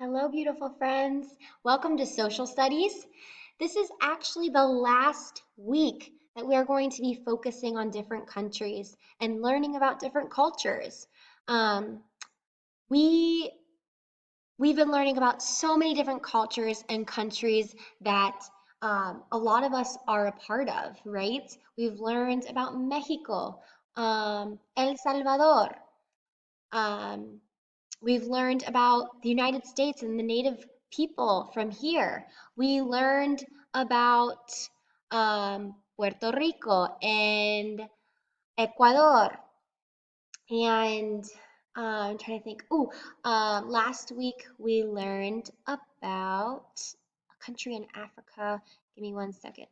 Hello, beautiful friends. Welcome to Social Studies. This is actually the last week that we are going to be focusing on different countries and learning about different cultures. Um, we we've been learning about so many different cultures and countries that a lot of us are a part of, right? We've learned about Mexico, El Salvador. Um, We've learned about the United States and the native people from here. We learned about Puerto Rico and Ecuador. And I'm trying to think. Last week we learned about a country in Africa. Give me one second.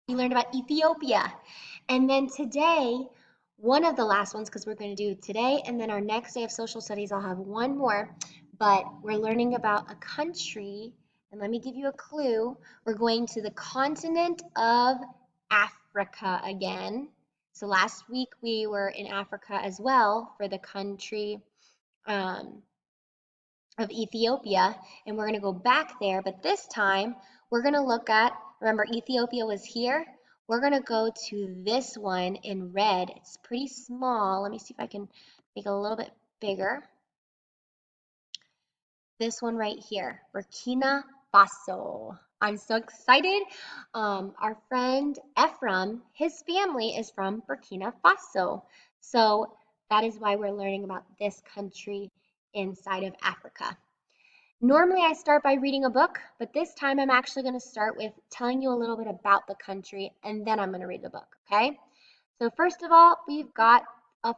We learned about Ethiopia. And then today, one of the last ones, because we're going to do today, and then our next day of social studies, I'll have one more. But we're learning about a country, and let me give you a clue. We're going to the continent of Africa again. So last week we were in Africa as well for the country um, of Ethiopia, and we're going to go back there, but this time we're going to look at, remember Ethiopia was here? We're going to go to this one in red. It's pretty small. Let me see if I can make it a little bit bigger. This one right here, Burkina Faso. I'm so excited. Our friend Ephraim, his family is from Burkina Faso. So that is why we're learning about this country inside of Africa. Normally, I start by reading a book, but this time I'm actually going to start with telling you a little bit about the country, and then I'm going to read the book, okay? So first of all, we've got the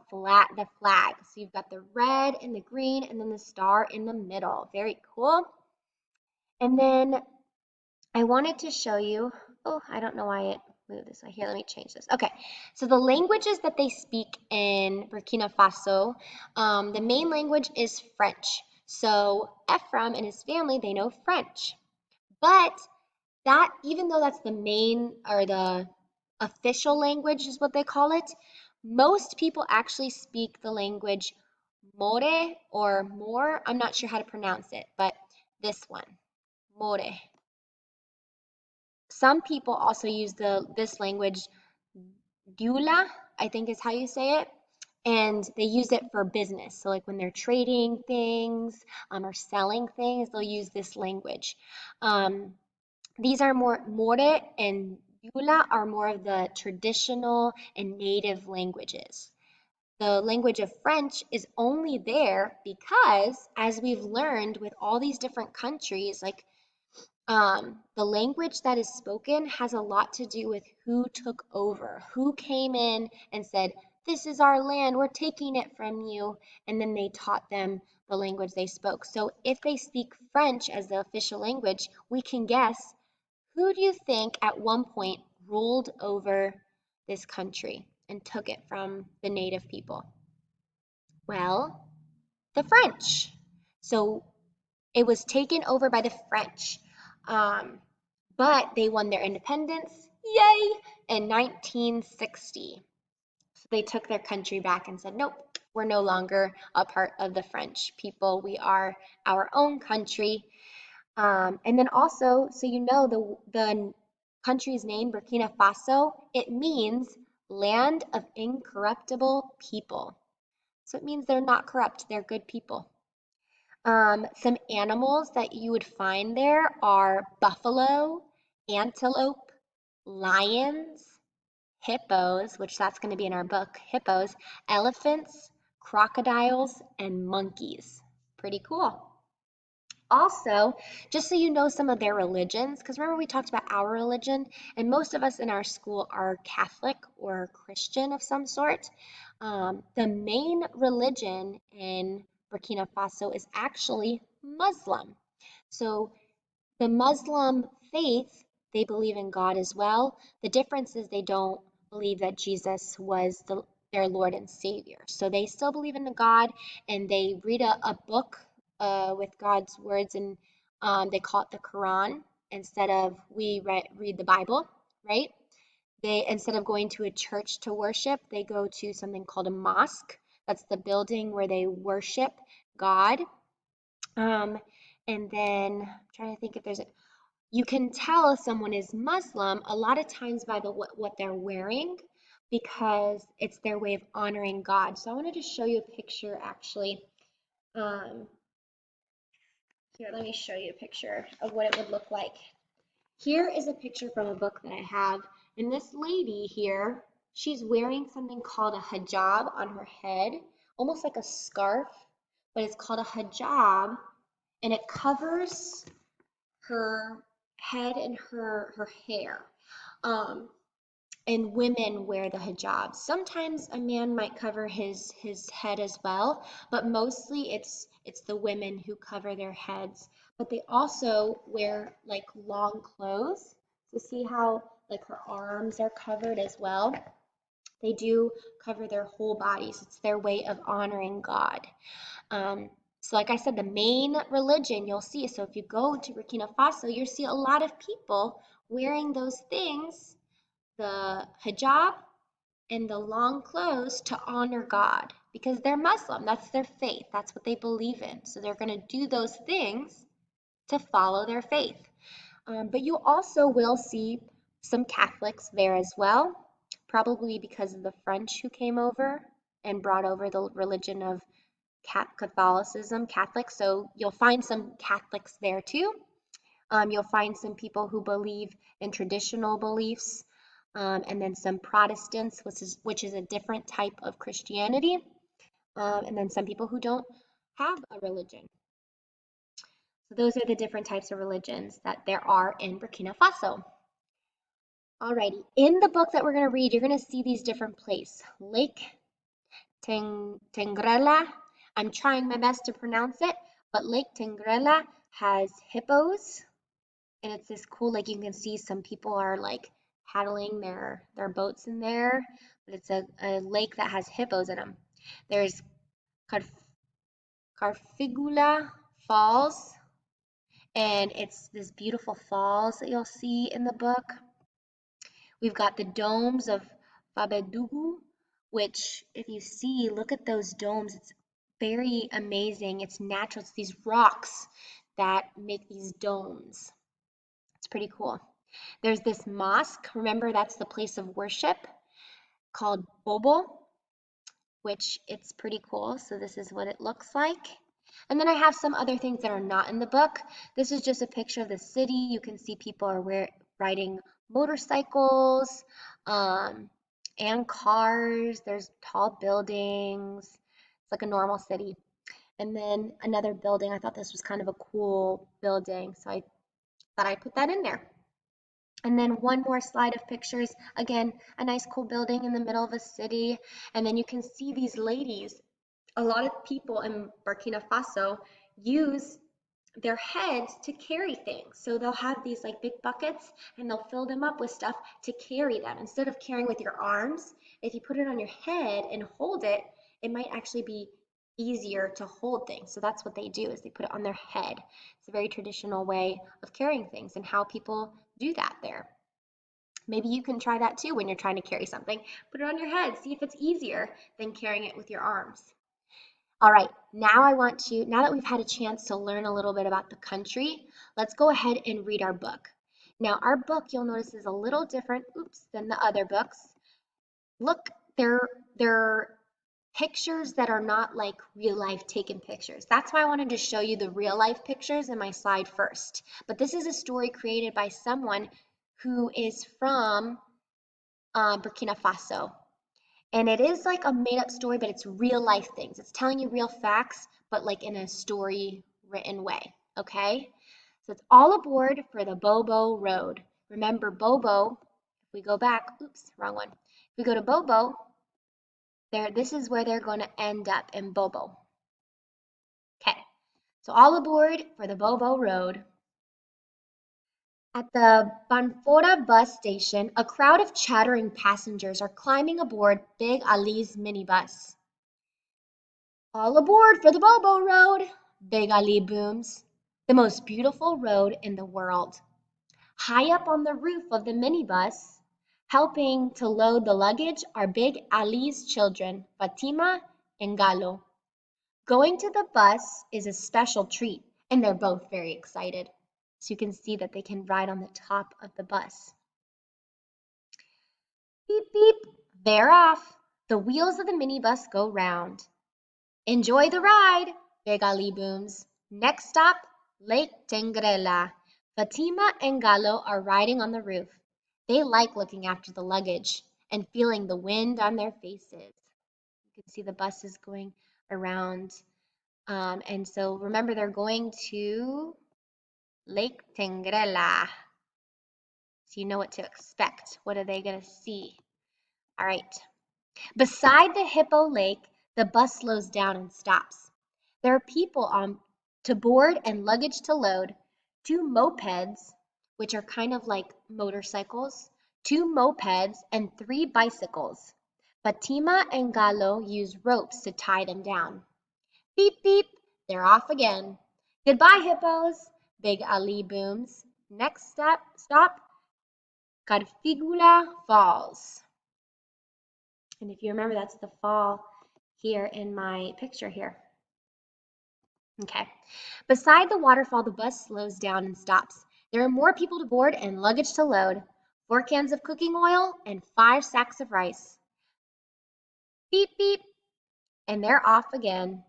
flag. So you've got the red and the green, and then the star in the middle. Very cool. And then I wanted to show you, oh, I don't know why it moved this way. Here, let me change this. Okay, so the languages that they speak in Burkina Faso, the main language is French. So Ephraim and his family, they know French. But that, even though that's the main or the official language is what they call it, most people actually speak the language More or More. I'm not sure how to pronounce it, but this one, More. Some people also use this language, Dula, I think is how you say it, and they use it for business. So like when they're trading things or selling things, they'll use this language. Um, these are More and Dula are more of the traditional and native languages. The language of French is only there because, as we've learned with all these different countries, like the language that is spoken has a lot to do with who took over, who came in and said, "This is our land, we're taking it from you," and then they taught them the language they spoke. So if they speak French as the official language, we can guess who do you think at one point ruled over this country and took it from the native people? Well, the French. So it was taken over by the French. Um, but they won their independence, yay, in 1960. So they took their country back and said, nope, we're no longer a part of the French people. We are our own country. And then also, so you know, the country's name, Burkina Faso, it means land of incorruptible people. So it means they're not corrupt, they're good people. Some animals that you would find there are buffalo, antelope, lions, hippos, which that's going to be in our book, hippos, elephants, crocodiles, and monkeys. Pretty cool. Also, just so you know some of their religions, because remember we talked about our religion, and most of us in our school are Catholic or Christian of some sort. The main religion in Burkina Faso is actually Muslim. So the Muslim faith, they believe in God as well. The difference is they don't believe that Jesus was their Lord and Savior. So they still believe in the God, and they read a book with God's words, and they call it the Quran instead of we read the Bible, right? They, instead of going to a church to worship, they go to something called a mosque. That's the building where they worship God. Um, and then I'm trying to think if there's a, you can tell if someone is Muslim a lot of times by the what they're wearing because it's their way of honoring God. So I wanted to show you a picture actually. Um, Here, let me show you a picture of what it would look like. Here is a picture from a book that I have. And this lady here, she's wearing something called a hijab on her head, almost like a scarf, but it's called a hijab, and it covers her head and her hair. Um, and women wear the hijab. Sometimes a man might cover his head as well, but mostly it's the women who cover their heads. But they also wear like long clothes. So see how like her arms are covered as well. They do cover their whole bodies. It's their way of honoring God. Um, so like I said, the main religion you'll see, so if you go to Burkina Faso, you'll see a lot of people wearing those things, the hijab and the long clothes, to honor God because they're Muslim. That's their faith. That's what they believe in. So they're going to do those things to follow their faith. But you also will see some Catholics there as well, probably because of the French who came over and brought over the religion of Catholicism, Catholic. So you'll find some Catholics there too. You'll find some people who believe in traditional beliefs, and then some Protestants, which is a different type of Christianity, and then some people who don't have a religion. So those are the different types of religions that there are in Burkina Faso. Alrighty, in the book that we're going to read, you're going to see these different places. Lake Tengrela, I'm trying my best to pronounce it, but Lake Tengrela has hippos, and it's this cool, like you can see some people are like paddling their boats in there, but it's a lake that has hippos in them. There's Carf Carfigula Falls, and it's this beautiful falls that you'll see in the book. We've got the domes of Fabedugu, which if you see, look at those domes. It's very amazing. It's natural. It's these rocks that make these domes. It's pretty cool. There's this mosque. Remember, that's the place of worship called Bobo, which it's pretty cool. So this is what it looks like. And then I have some other things that are not in the book. This is just a picture of the city. You can see people are riding motorcycles, and cars. There's tall buildings. It's like a normal city. And then another building. I thought this was kind of a cool building, so I thought I'd put that in there. And then one more slide of pictures. Again, a nice cool building in the middle of a city. And then you can see these ladies. A lot of people in Burkina Faso use their heads to carry things. So they'll have these like big buckets and they'll fill them up with stuff to carry them. Instead of carrying with your arms, if you put it on your head and hold it, it might actually be easier to hold things. So that's what they do, is they put it on their head. It's a very traditional way of carrying things and how people do that there. Maybe you can try that too when you're trying to carry something. Put it on your head, see if it's easier than carrying it with your arms. All right, now that we've had a chance to learn a little bit about the country, let's go ahead and read our book. Now, our book, you'll notice, is a little different, than the other books. Look, they're pictures that are not like real life taken pictures. That's why I wanted to show you the real life pictures in my slide first. But this is a story created by someone who is from Burkina Faso. And it is like a made up story, but it's real life things. It's telling you real facts, but like in a story written way. Okay? So it's all aboard for the Bobo Road. Remember, Bobo, if we go back, wrong one. If we go to Bobo, this is where they're going to end up, in Bobo. Okay, so all aboard for the Bobo Road. At the Banfora bus station, a crowd of chattering passengers are climbing aboard Big Ali's minibus. All aboard for the Bobo Road, Big Ali booms. The most beautiful road in the world. High up on the roof of the minibus, helping to load the luggage, are Big Ali's children, Fatima and Gallo. Going to the bus is a special treat, and they're both very excited. So you can see that they can ride on the top of the bus. Beep, beep, they're off. The wheels of the minibus go round. Enjoy the ride, Big Ali booms. Next stop, Lake Tengrela. Fatima and Gallo are riding on the roof. They like looking after the luggage and feeling the wind on their faces. You can see the buses going around. And so remember, they're going to Lake Tengrela. So you know what to expect. What are they going to see? All right. Beside the Hippo Lake, the bus slows down and stops. There are people on to board and luggage to load, two mopeds, which are kind of like motorcycles, two mopeds, and three bicycles. Fatima and Gallo use ropes to tie them down. Beep, beep, they're off again. Goodbye, hippos, Big Ali booms. Next stop, Carfigula Falls. And if you remember, that's the fall here in my picture here. Okay. Beside the waterfall, the bus slows down and stops. There are more people to board and luggage to load, 4 cans of cooking oil and 5 sacks of rice. Beep, beep, and they're off again.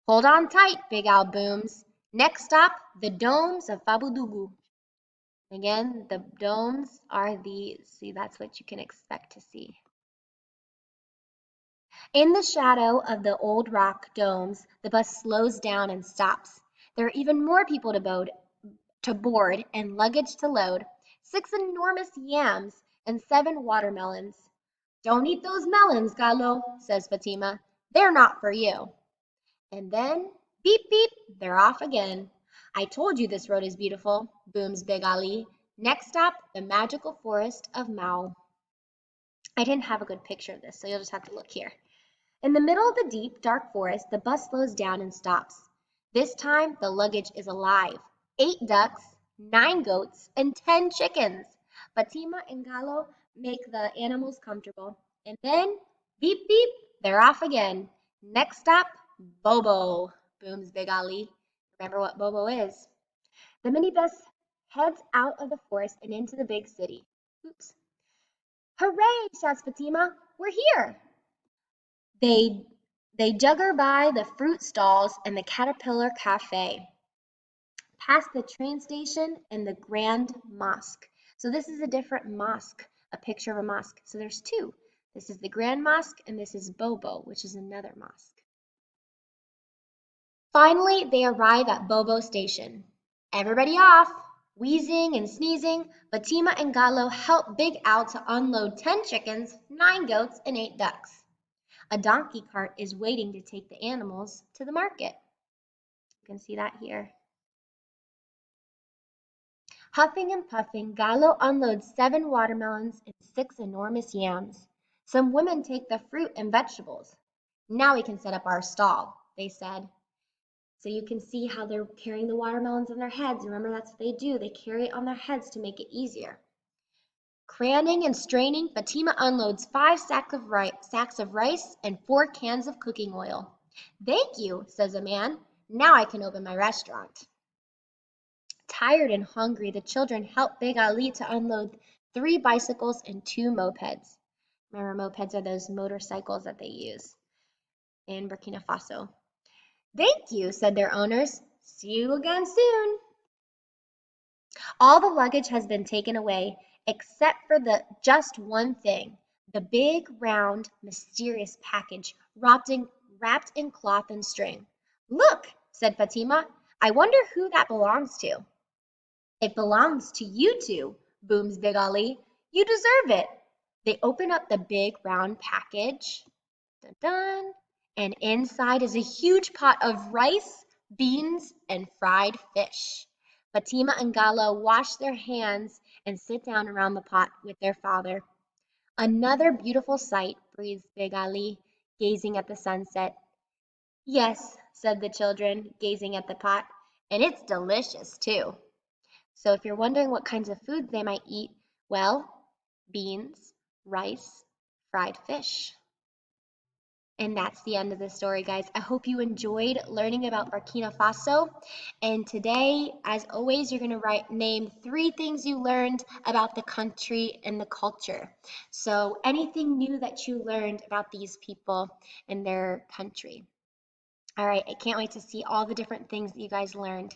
Hold on tight, Big Al booms. Next stop, the domes of Fabudugu. Again, the domes are see, that's what you can expect to see. In the shadow of the old rock domes, the bus slows down and stops. There are even more people to board and luggage to load, 6 enormous yams and 7 watermelons. Don't eat those melons, Gallo, says Fatima. They're not for you. And then, beep, beep, they're off again. I told you this road is beautiful, booms Big Ali. Next stop, the magical forest of Mao. I didn't have a good picture of this, so you'll just have to look here. In the middle of the deep, dark forest, the bus slows down and stops. This time, the luggage is alive. 8 ducks, 9 goats, and 10 chickens. Fatima and Gallo make the animals comfortable. And then, beep, beep, they're off again. Next stop, Bobo, booms Big Ali. Remember what Bobo is. The minibus heads out of the forest and into the big city. Oops. Hooray, shouts Fatima. We're here. They jugger by the fruit stalls and the Caterpillar Cafe, past the train station and the Grand Mosque. So this is a different mosque, a picture of a mosque. So there's 2. This is the Grand Mosque and this is Bobo, which is another mosque. Finally, they arrive at Bobo Station. Everybody off! Wheezing and sneezing, Fatima and Gallo help Big Al to unload 10 chickens, 9 goats, and 8 ducks. A donkey cart is waiting to take the animals to the market. You can see that here. Huffing and puffing, Gallo unloads 7 watermelons and 6 enormous yams. Some women take the fruit and vegetables. Now we can set up our stall, they said. So you can see how they're carrying the watermelons on their heads. Remember, that's what they do. They carry it on their heads to make it easier. Craning and straining, Fatima unloads 5 sacks of rice and 4 cans of cooking oil. Thank you, says a man. Now I can open my restaurant. Tired and hungry, the children help Big Ali to unload 3 bicycles and 2 mopeds. Remember, mopeds are those motorcycles that they use in Burkina Faso. Thank you, said their owners. See you again soon. All the luggage has been taken away, except for just one thing, the big, round, mysterious package wrapped in cloth and string. Look, said Fatima. I wonder who that belongs to. It belongs to you two, booms Big Ali. You deserve it. They open up the big, round package. Dun, dun, and inside is a huge pot of rice, beans, and fried fish. Fatima and Gallo wash their hands and sit down around the pot with their father. Another beautiful sight, breathed Big Ali, gazing at the sunset. Yes, said the children, gazing at the pot, and it's delicious too. So if you're wondering what kinds of foods they might eat, well, beans, rice, fried fish. And that's the end of the story, guys. I hope you enjoyed learning about Burkina Faso. And today, as always, you're going to name 3 things you learned about the country and the culture. So anything new that you learned about these people and their country. All right, I can't wait to see all the different things that you guys learned.